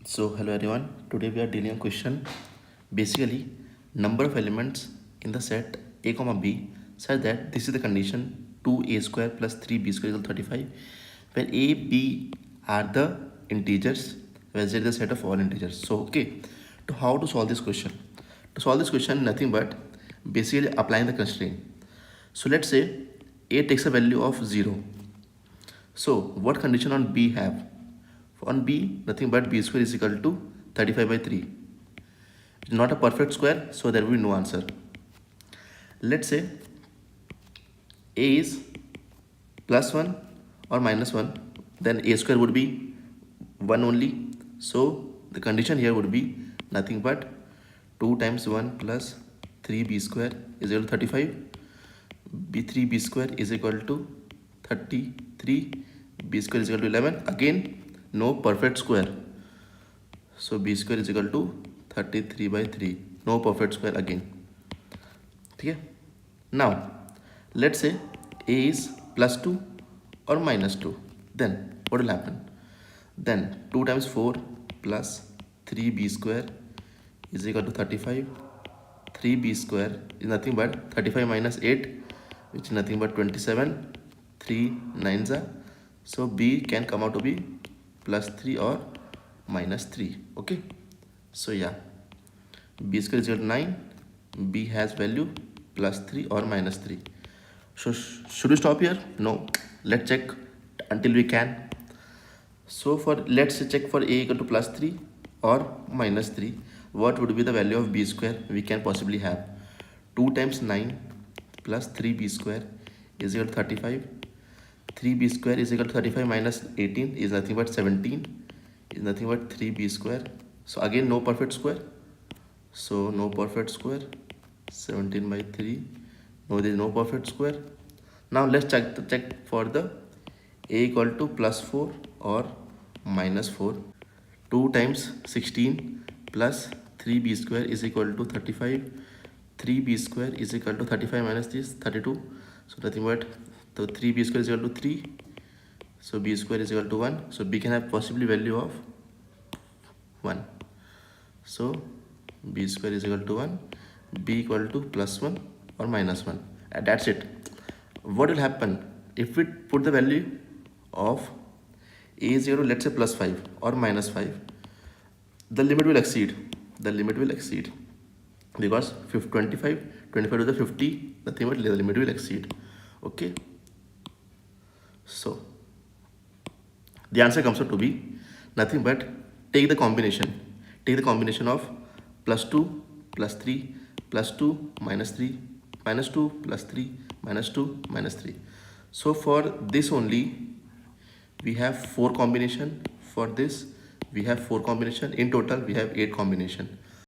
So hello everyone. Today we are dealing a question. Basically, number of elements in the set a comma b such that this is the condition 2a square plus 3b square equal 35, where a b are the integers, where z is the set of all integers. So okay, to how to solve this question? To solve this question, nothing but basically applying the constraint. So let's say a takes a value of 0. So what condition on b have? On b, nothing but b square is equal to 35 by 3. It's not a perfect square, so there will be no answer. Let's say a is plus 1 or minus 1, then a square would be 1 only. So the condition here would be nothing but 2 times 1 plus 3b square is equal to 35. b3b square is equal to 33. b square is equal to 11. Again, no perfect square. So b square is equal to 33 by 3. No perfect square again. Okay. Now, let's say a is plus 2 or minus 2. Then what will happen? Then 2 times 4 plus 3b square is equal to 35. 3b square is nothing but 35 minus 8, which is nothing but 27. 3 nines are. So b can come out to be plus 3 or minus 3. Okay. So yeah, b square is equal to 9. B has value plus 3 or minus 3. So should we stop here? No. Let's check until we can. So let's check for a equal to plus 3 or minus 3. What would be the value of b square we can possibly have? 2 times 9 plus 3b square is equal to 35. 3b square is equal to 35 minus 18 is nothing but 17, is nothing but 3b square. So again, no perfect square. So no perfect square. 17 by 3. No, there is no perfect square. Now let's check for the a equal to plus 4 or minus 4. 2 times 16 plus 3b square is equal to 35. 3b square is equal to 35 minus this 32. So nothing but, so 3b square is equal to 3. So b square is equal to 1. So b can have possibly value of 1. So b square is equal to 1. b equal to plus 1 or minus 1. And that's it. What will happen if we put the value of a0, let's say plus 5 or minus 5? The limit will exceed. The limit will exceed because 25 to the 50, nothing but the limit will exceed. Okay. So the answer comes out to be nothing but take the combination of plus 2 plus 3 plus 2 minus 3 minus 2 plus 3 minus 2 minus 3. So for this only we have 4 combination. For this we have 4 combination. In total we have 8 combination.